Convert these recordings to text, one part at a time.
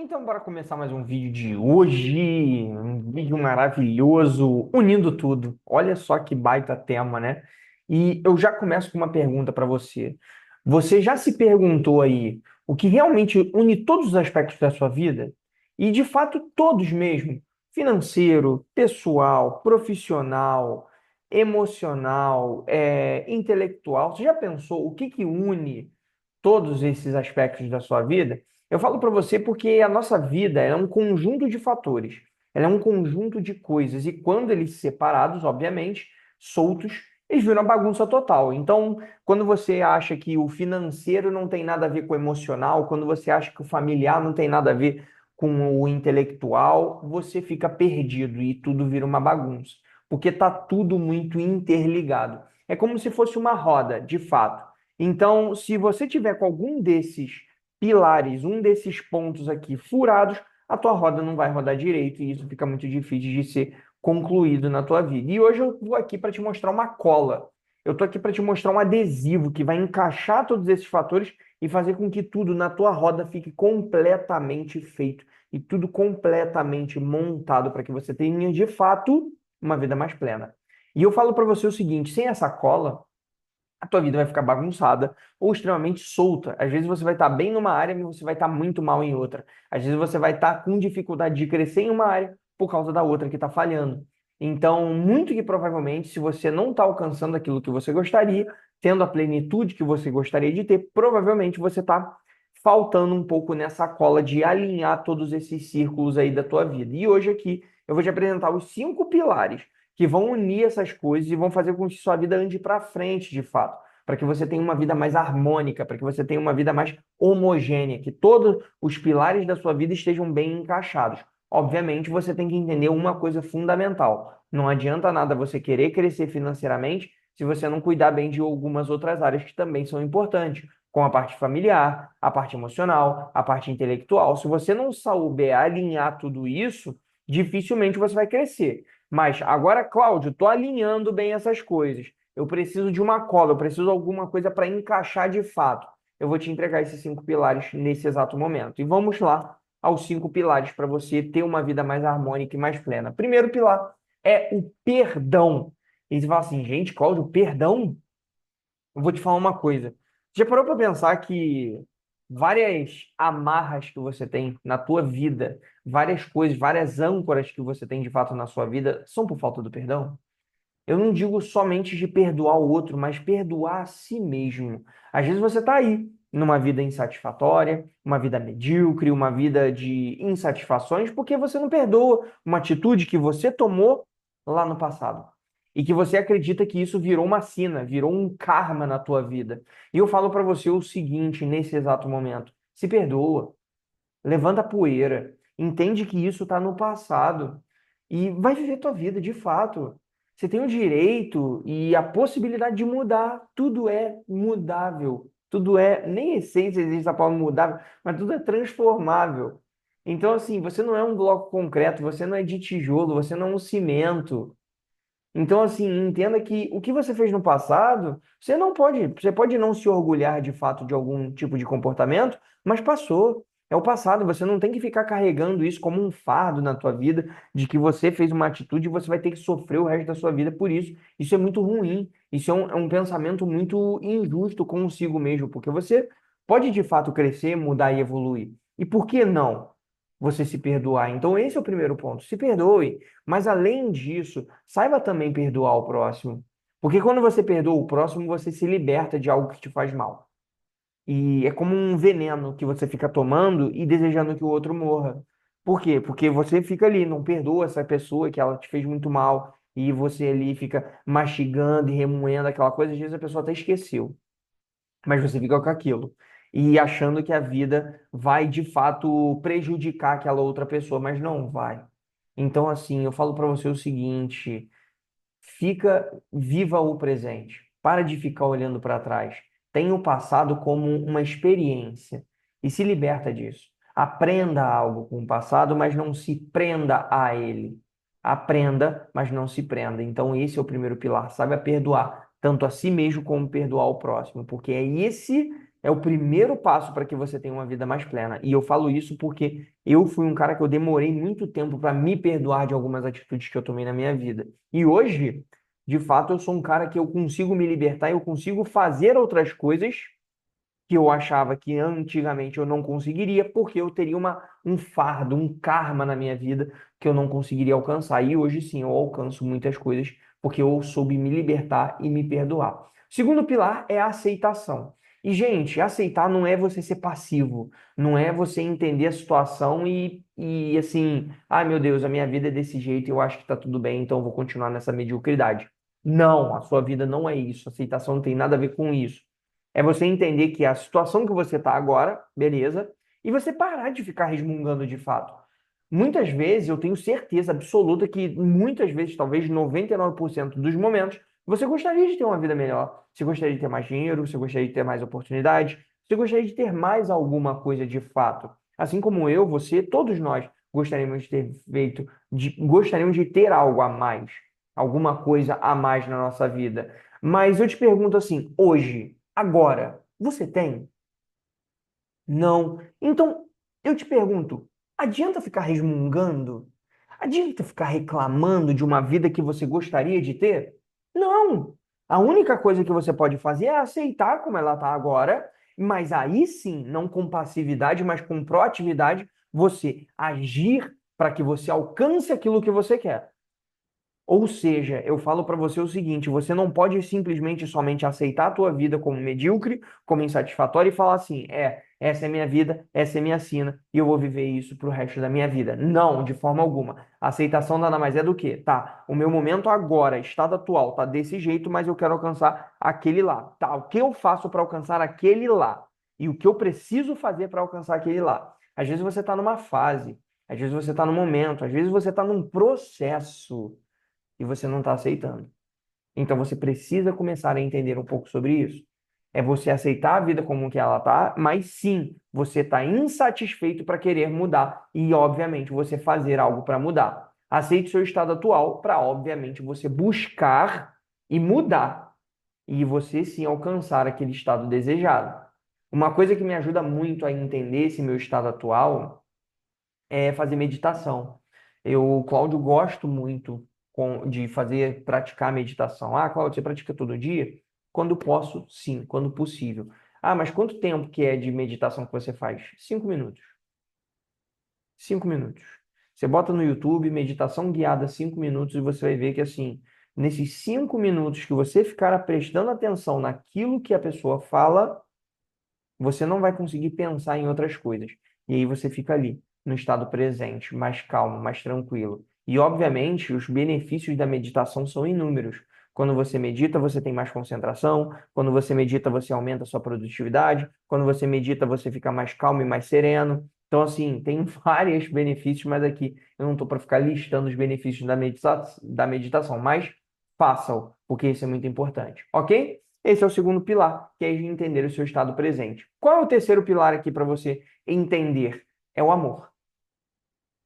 Então, bora começar mais um vídeo de hoje. Um vídeo maravilhoso, unindo tudo. Olha só que baita tema, né? E eu já começo com uma pergunta para você. Você já se perguntou aí o que realmente une todos os aspectos da sua vida? E de fato, todos mesmo: financeiro, pessoal, profissional, emocional, intelectual. Você já pensou o que une todos esses aspectos da sua vida? Eu falo para você porque a nossa vida é um conjunto de fatores, ela é um conjunto de coisas, e quando eles separados, obviamente, soltos, eles viram uma bagunça total. Então, quando você acha que o financeiro não tem nada a ver com o emocional, quando você acha que o familiar não tem nada a ver com o intelectual, você fica perdido e tudo vira uma bagunça, porque tá tudo muito interligado. É como se fosse uma roda, de fato. Então, se você tiver com algum desses pilares, um desses pontos aqui furados, a tua roda não vai rodar direito e isso fica muito difícil de ser concluído na tua vida. E hoje eu vou aqui para te mostrar uma cola. Eu estou aqui para te mostrar um adesivo que vai encaixar todos esses fatores e fazer com que tudo na tua roda fique completamente feito e tudo completamente montado para que você tenha, de fato, uma vida mais plena. E eu falo para você o seguinte, sem essa cola, a tua vida vai ficar bagunçada ou extremamente solta. Às vezes você vai estar bem numa área, mas você vai estar muito mal em outra. Às vezes você vai estar com dificuldade de crescer em uma área por causa da outra que está falhando. Então, muito que provavelmente, se você não está alcançando aquilo que você gostaria, tendo a plenitude que você gostaria de ter, provavelmente você está faltando um pouco nessa cola de alinhar todos esses círculos aí da tua vida. E hoje aqui eu vou te apresentar os 5 pilares que vão unir essas coisas e vão fazer com que sua vida ande para frente, de fato, para que você tenha uma vida mais harmônica, para que você tenha uma vida mais homogênea, que todos os pilares da sua vida estejam bem encaixados. Obviamente, você tem que entender uma coisa fundamental. Não adianta nada você querer crescer financeiramente se você não cuidar bem de algumas outras áreas que também são importantes, como a parte familiar, a parte emocional, a parte intelectual. Se você não souber alinhar tudo isso, dificilmente você vai crescer. Mas agora, Cláudio, estou alinhando bem essas coisas. Eu preciso de uma cola, eu preciso de alguma coisa para encaixar de fato. Eu vou te entregar esses 5 pilares nesse exato momento. E vamos lá aos 5 pilares para você ter uma vida mais harmônica e mais plena. Primeiro pilar é o perdão. E você fala assim, gente, Cláudio, perdão? Eu vou te falar uma coisa. Já parou para pensar que várias amarras que você tem na tua vida, várias coisas, várias âncoras que você tem de fato na sua vida, são por falta do perdão? Eu não digo somente de perdoar o outro, mas perdoar a si mesmo. Às vezes você está aí numa vida insatisfatória, uma vida medíocre, uma vida de insatisfações, porque você não perdoa uma atitude que você tomou lá no passado. E que você acredita que isso virou uma sina, virou um karma na tua vida. E eu falo para você o seguinte, nesse exato momento: se perdoa, levanta a poeira, entende que isso está no passado e vai viver tua vida de fato. Você tem o direito e a possibilidade de mudar. Tudo é mudável. Tudo é, nem essência existe a palavra mudável, mas tudo é transformável. Então, assim, você não é um bloco concreto, você não é de tijolo, você não é um cimento. Então, assim, entenda que o que você fez no passado, você pode não se orgulhar de fato de algum tipo de comportamento, mas passou. É o passado, você não tem que ficar carregando isso como um fardo na tua vida, de que você fez uma atitude e você vai ter que sofrer o resto da sua vida por isso. Isso é muito ruim, isso é um pensamento muito injusto consigo mesmo, porque você pode de fato crescer, mudar e evoluir. E por que não você se perdoar? Então, esse é o primeiro ponto. Se perdoe, mas além disso, saiba também perdoar o próximo. Porque quando você perdoa o próximo, você se liberta de algo que te faz mal. E é como um veneno que você fica tomando e desejando que o outro morra. Por quê? Porque você fica ali, não perdoa essa pessoa que ela te fez muito mal, e você ali fica mastigando e remoendo aquela coisa, às vezes a pessoa até esqueceu, mas você fica com aquilo. E achando que a vida vai de fato prejudicar aquela outra pessoa, mas não vai. Então, assim, eu falo para você o seguinte: fica, viva o presente. Para de ficar olhando para trás. Tenha o passado como uma experiência e se liberta disso. Aprenda algo com o passado, mas não se prenda a ele. Aprenda, mas não se prenda. Então, esse é o primeiro pilar. Saiba perdoar, tanto a si mesmo como perdoar o próximo, porque é esse é o primeiro passo para que você tenha uma vida mais plena. E eu falo isso porque eu fui um cara que eu demorei muito tempo para me perdoar de algumas atitudes que eu tomei na minha vida. E hoje, de fato, eu sou um cara que eu consigo me libertar, eu consigo fazer outras coisas que eu achava que antigamente eu não conseguiria, porque eu teria um fardo, um karma na minha vida que eu não conseguiria alcançar. E hoje sim, eu alcanço muitas coisas porque eu soube me libertar e me perdoar. Segundo pilar é a aceitação. E, gente, aceitar não é você ser passivo, não é você entender a situação e assim, ai meu Deus, a minha vida é desse jeito, eu acho que tá tudo bem, então eu vou continuar nessa mediocridade. Não, a sua vida não é isso. Aceitação não tem nada a ver com isso. É você entender que a situação que você está agora, beleza, e você parar de ficar resmungando de fato. Muitas vezes, eu tenho certeza absoluta que muitas vezes, talvez 99% dos momentos, você gostaria de ter uma vida melhor. Você gostaria de ter mais dinheiro, você gostaria de ter mais oportunidades, você gostaria de ter mais alguma coisa de fato. Assim como eu, você, todos nós gostaríamos de ter feito, gostaríamos de ter algo a mais, alguma coisa a mais na nossa vida. Mas eu te pergunto assim, hoje, agora, você tem? Não. Então, eu te pergunto, adianta ficar resmungando? Adianta ficar reclamando de uma vida que você gostaria de ter? Não. A única coisa que você pode fazer é aceitar como ela está agora, mas aí sim, não com passividade, mas com proatividade, você agir para que você alcance aquilo que você quer. Ou seja, eu falo para você o seguinte: você não pode simplesmente somente aceitar a tua vida como medíocre, como insatisfatória e falar assim, essa é minha vida, essa é minha sina e eu vou viver isso pro resto da minha vida. Não, de forma alguma. A aceitação nada mais é do que, tá, o meu momento agora, estado atual, tá desse jeito, mas eu quero alcançar aquele lá. Tá, o que eu faço para alcançar aquele lá? E o que eu preciso fazer para alcançar aquele lá? Às vezes você está numa fase, às vezes você está num momento, às vezes você está num processo e você não está aceitando. Então você precisa começar a entender um pouco sobre isso. É você aceitar a vida como que ela tá, mas sim, você está insatisfeito para querer mudar e, obviamente, você fazer algo para mudar. Aceite seu estado atual para, obviamente, você buscar e mudar e você sim alcançar aquele estado desejado. Uma coisa que me ajuda muito a entender esse meu estado atual é fazer meditação. Eu, Cláudio, gosto muito de fazer, praticar meditação. Ah, Cláudio, você pratica todo dia? Quando posso, sim, quando possível. Ah, mas quanto tempo que é de meditação que você faz? 5 minutos. 5 minutos. Você bota no YouTube, meditação guiada 5 minutos, e você vai ver que, assim, nesses 5 minutos que você ficar prestando atenção naquilo que a pessoa fala, você não vai conseguir pensar em outras coisas. E aí você fica ali, no estado presente, mais calmo, mais tranquilo. E, obviamente, os benefícios da meditação são inúmeros. Quando você medita, você tem mais concentração. Quando você medita, você aumenta a sua produtividade. Quando você medita, você fica mais calmo e mais sereno. Então, assim, tem vários benefícios, mas aqui eu não estou para ficar listando os benefícios da meditação, mas façam, porque isso é muito importante, ok? Esse é o segundo pilar, que é de entender o seu estado presente. Qual é o terceiro pilar aqui para você entender? É o amor.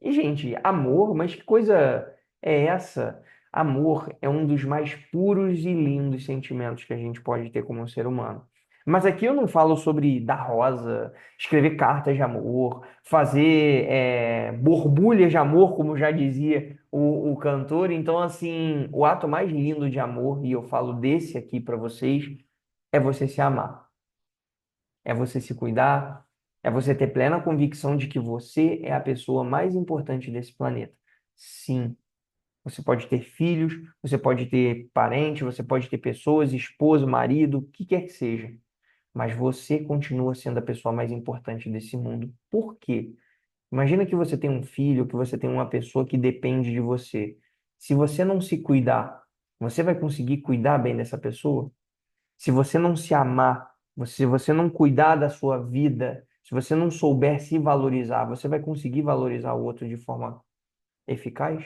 E, gente, amor, mas que coisa é essa? Amor é um dos mais puros e lindos sentimentos que a gente pode ter como um ser humano. Mas aqui eu não falo sobre dar rosa, escrever cartas de amor, fazer borbulhas de amor, como já dizia o cantor. Então, assim, o ato mais lindo de amor, e eu falo desse aqui para vocês, é você se amar, é você se cuidar, é você ter plena convicção de que você é a pessoa mais importante desse planeta. Sim, você pode ter filhos, você pode ter parentes, você pode ter pessoas, esposo, marido, o que quer que seja, mas você continua sendo a pessoa mais importante desse mundo. Por quê? Imagina que você tem um filho, que você tem uma pessoa que depende de você. Se você não se cuidar, você vai conseguir cuidar bem dessa pessoa? Se você não se amar, se você não cuidar da sua vida, se você não souber se valorizar, você vai conseguir valorizar o outro de forma eficaz?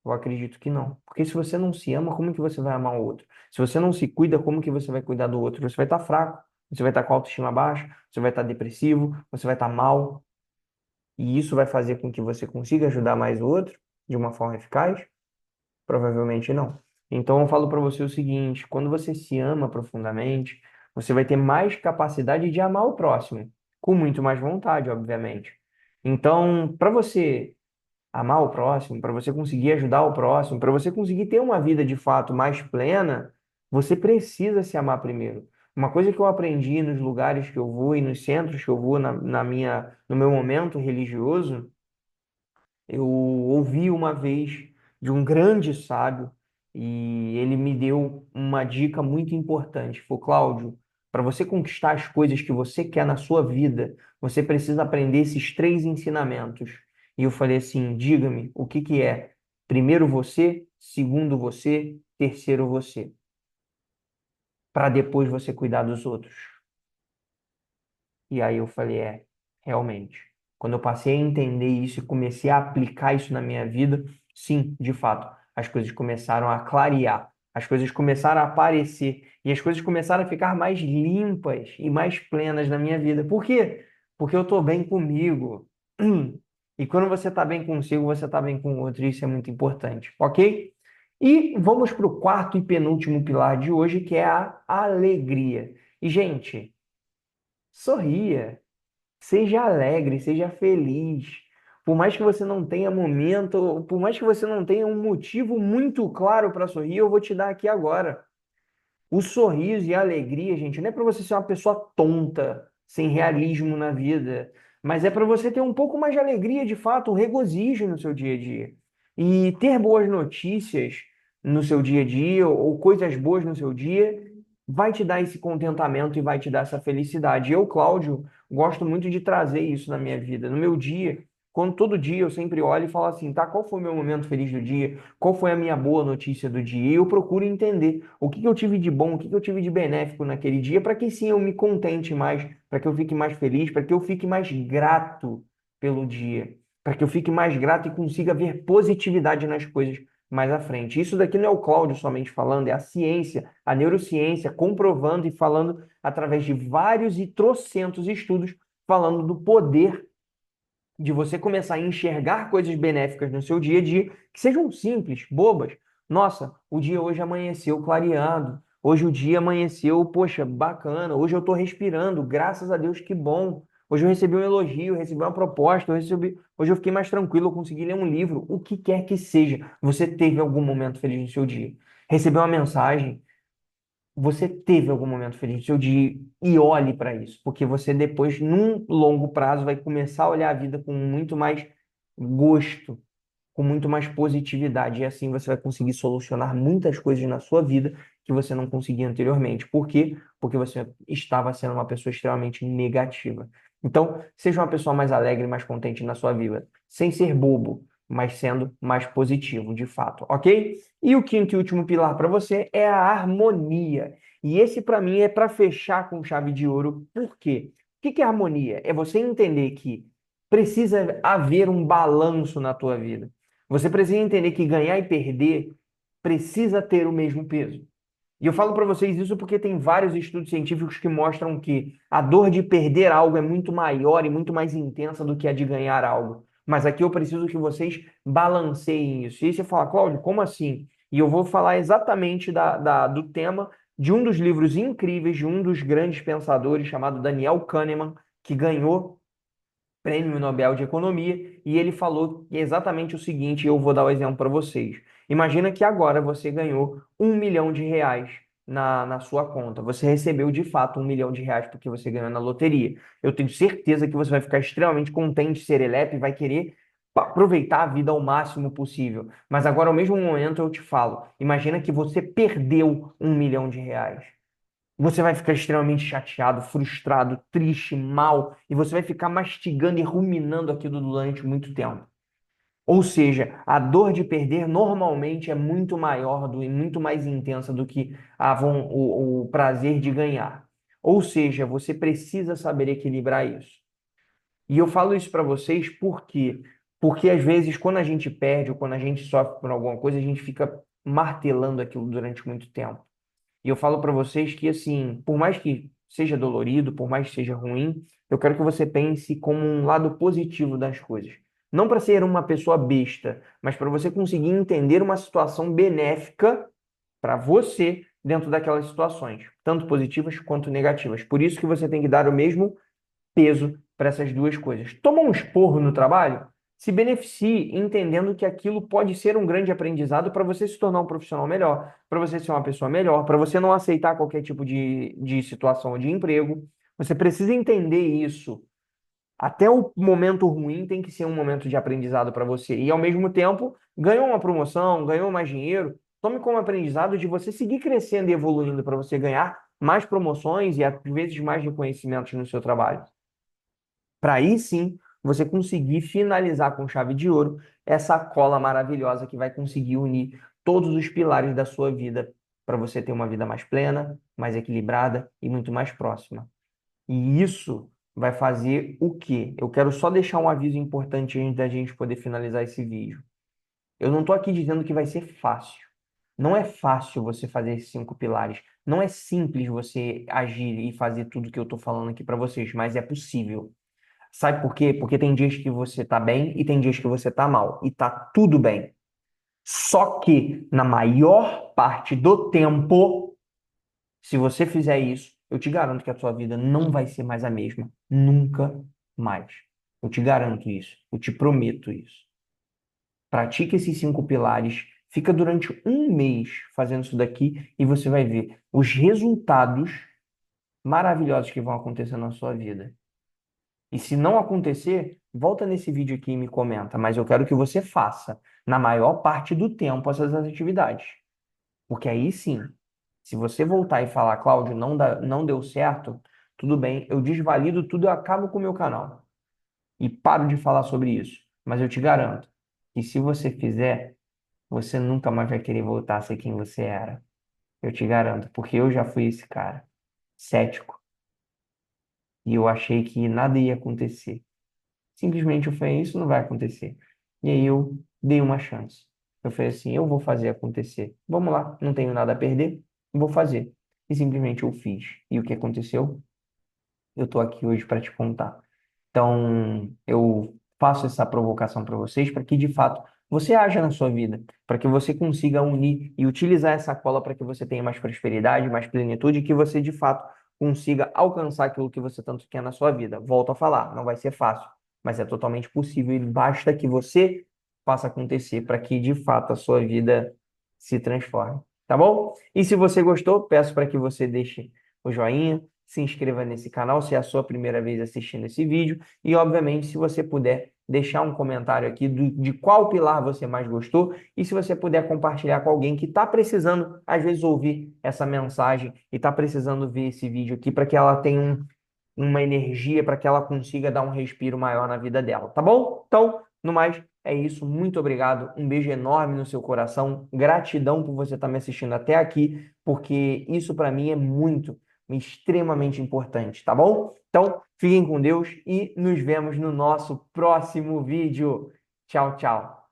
Eu acredito que não. Porque se você não se ama, como que você vai amar o outro? Se você não se cuida, como que você vai cuidar do outro? Você vai estar fraco, você vai estar com a autoestima baixa, você vai estar depressivo, você vai estar mal, e isso vai fazer com que você consiga ajudar mais o outro de uma forma eficaz? Provavelmente não. Então eu falo para você o seguinte: quando você se ama profundamente, você vai ter mais capacidade de amar o próximo, com muito mais vontade, obviamente. Então, para você amar o próximo, para você conseguir ajudar o próximo, para você conseguir ter uma vida de fato mais plena, você precisa se amar primeiro. Uma coisa que eu aprendi nos lugares que eu vou e nos centros que eu vou no meu momento religioso, eu ouvi uma vez de um grande sábio e ele me deu uma dica muito importante. Falou, Cláudio, para você conquistar as coisas que você quer na sua vida, você precisa aprender esses três ensinamentos. E eu falei assim, diga-me, o que que é? Primeiro você, segundo você, terceiro você, para depois você cuidar dos outros. E aí eu falei, realmente. Quando eu passei a entender isso e comecei a aplicar isso na minha vida, sim, de fato, as coisas começaram a clarear, as coisas começaram a aparecer e as coisas começaram a ficar mais limpas e mais plenas na minha vida. Por quê? Porque eu estou bem comigo. E quando você está bem consigo, você está bem com o outro, e isso é muito importante, ok? E vamos para o quarto e penúltimo pilar de hoje, que é a alegria. E, gente, sorria. Seja alegre, seja feliz. Por mais que você não tenha momento, por mais que você não tenha um motivo muito claro para sorrir, eu vou te dar aqui agora. O sorriso e a alegria, gente, não é para você ser uma pessoa tonta, sem realismo na vida, mas é para você ter um pouco mais de alegria, de fato, um regozijo no seu dia a dia. E ter boas notícias no seu dia a dia, ou coisas boas no seu dia, vai te dar esse contentamento e vai te dar essa felicidade. Eu, Cláudio, gosto muito de trazer isso na minha vida. No meu dia, quando todo dia eu sempre olho e falo assim, tá, qual foi o meu momento feliz do dia? Qual foi a minha boa notícia do dia? E eu procuro entender o que que eu tive de bom, o que que eu tive de benéfico naquele dia, para que sim eu me contente mais, para que eu fique mais feliz, para que eu fique mais grato pelo dia, para que eu fique mais grato e consiga ver positividade nas coisas mais à frente. Isso daqui não é o Cláudio somente falando, é a ciência, a neurociência comprovando e falando através de vários e trocentos estudos falando do poder de você começar a enxergar coisas benéficas no seu dia a dia, que sejam simples, bobas. Nossa, o dia hoje amanheceu clareando. Hoje o dia amanheceu, poxa, bacana. Hoje eu estou respirando, graças a Deus, que bom. Hoje eu recebi um elogio, recebi uma proposta, hoje eu fiquei mais tranquilo, eu consegui ler um livro, o que quer que seja. Você teve algum momento feliz no seu dia? Recebeu uma mensagem, você teve algum momento feliz no seu dia e olhe para isso, porque você depois, num longo prazo, vai começar a olhar a vida com muito mais gosto, com muito mais positividade, e assim você vai conseguir solucionar muitas coisas na sua vida que você não conseguia anteriormente. Por quê? Porque você estava sendo uma pessoa extremamente negativa. Então, seja uma pessoa mais alegre, mais contente na sua vida, sem ser bobo, mas sendo mais positivo, de fato, ok? E o quinto e último pilar para você é a harmonia. E esse, para mim, é para fechar com chave de ouro. Por quê? O que que é harmonia? É você entender que precisa haver um balanço na tua vida. Você precisa entender que ganhar e perder precisa ter o mesmo peso. E eu falo para vocês isso porque tem vários estudos científicos que mostram que a dor de perder algo é muito maior e muito mais intensa do que a de ganhar algo. Mas aqui eu preciso que vocês balanceiem isso. E aí você fala, Cláudio, como assim? E eu vou falar exatamente do tema de um dos livros incríveis de um dos grandes pensadores chamado Daniel Kahneman, que ganhou Prêmio Nobel de Economia, e ele falou exatamente o seguinte, e eu vou dar o exemplo para vocês. Imagina que agora você ganhou R$ 1 milhão na sua conta. Você recebeu de fato R$ 1 milhão porque você ganhou na loteria. Eu tenho certeza que você vai ficar extremamente contente, serelepe, e vai querer aproveitar a vida ao máximo possível. Mas agora, ao mesmo momento, eu te falo, imagina que você perdeu R$ 1 milhão. Você vai ficar extremamente chateado, frustrado, triste, mal, e você vai ficar mastigando e ruminando aquilo durante muito tempo. Ou seja, a dor de perder normalmente é muito maior e muito mais intensa do que o prazer de ganhar. Ou seja, você precisa saber equilibrar isso. E eu falo isso para vocês porque às vezes quando a gente perde ou quando a gente sofre por alguma coisa, a gente fica martelando aquilo durante muito tempo. E eu falo para vocês que, assim, por mais que seja dolorido, por mais que seja ruim, eu quero que você pense como um lado positivo das coisas. Não para ser uma pessoa besta, mas para você conseguir entender uma situação benéfica para você dentro daquelas situações, tanto positivas quanto negativas. Por isso que você tem que dar o mesmo peso para essas duas coisas. Toma um esporro no trabalho, se beneficie entendendo que aquilo pode ser um grande aprendizado para você se tornar um profissional melhor, para você ser uma pessoa melhor, para você não aceitar qualquer tipo de situação ou de emprego. Você precisa entender isso. Até o momento ruim tem que ser um momento de aprendizado para você. E, ao mesmo tempo, ganhou uma promoção, ganhou mais dinheiro, tome como aprendizado de você seguir crescendo e evoluindo para você ganhar mais promoções e, às vezes, mais reconhecimentos no seu trabalho. Para aí sim você conseguir finalizar com chave de ouro essa cola maravilhosa que vai conseguir unir todos os pilares da sua vida para você ter uma vida mais plena, mais equilibrada e muito mais próxima. E isso vai fazer o quê? Eu quero só deixar um aviso importante antes da gente poder finalizar esse vídeo. Eu não estou aqui dizendo que vai ser fácil. Não é fácil você fazer esses 5 pilares. Não é simples você agir e fazer tudo que eu estou falando aqui para vocês, mas é possível. Sabe por quê? Porque tem dias que você tá bem e tem dias que você tá mal. E tá tudo bem. Só que, na maior parte do tempo, se você fizer isso, eu te garanto que a sua vida não vai ser mais a mesma. Nunca mais. Eu te garanto isso. Eu te prometo isso. Pratique esses 5 pilares. Fica durante um mês fazendo isso daqui e você vai ver os resultados maravilhosos que vão acontecer na sua vida. E se não acontecer, volta nesse vídeo aqui e me comenta, mas eu quero que você faça, na maior parte do tempo, essas atividades. Porque aí sim, se você voltar e falar, Cláudio, não deu certo, tudo bem, eu desvalido tudo, eu acabo com o meu canal. E paro de falar sobre isso. Mas eu te garanto que se você fizer, você nunca mais vai querer voltar a ser quem você era. Eu te garanto, porque eu já fui esse cara, cético, e eu achei que nada ia acontecer. Simplesmente eu falei, isso não vai acontecer. E aí eu dei uma chance. Eu falei assim, eu vou fazer acontecer. Vamos lá, não tenho nada a perder, vou fazer. E simplesmente eu fiz. E o que aconteceu? Eu estou aqui hoje para te contar. Então, eu faço essa provocação para vocês para que, de fato, você haja na sua vida, para que você consiga unir e utilizar essa cola para que você tenha mais prosperidade, mais plenitude e que você, de fato, consiga alcançar aquilo que você tanto quer na sua vida. Volto a falar, não vai ser fácil, mas é totalmente possível e basta que você faça acontecer para que, de fato, a sua vida se transforme. Tá bom? E se você gostou, peço para que você deixe o joinha, se inscreva nesse canal se é a sua primeira vez assistindo esse vídeo e, obviamente, se você puder deixar um comentário aqui de qual pilar você mais gostou e se você puder compartilhar com alguém que está precisando, às vezes, ouvir essa mensagem e está precisando ver esse vídeo aqui para que ela tenha uma energia, para que ela consiga dar um respiro maior na vida dela, tá bom? Então, no mais, é isso. Muito obrigado. Um beijo enorme no seu coração. Gratidão por você estar me assistindo até aqui, porque isso para mim é muito extremamente importante, tá bom? Então, fiquem com Deus e nos vemos no nosso próximo vídeo. Tchau, tchau.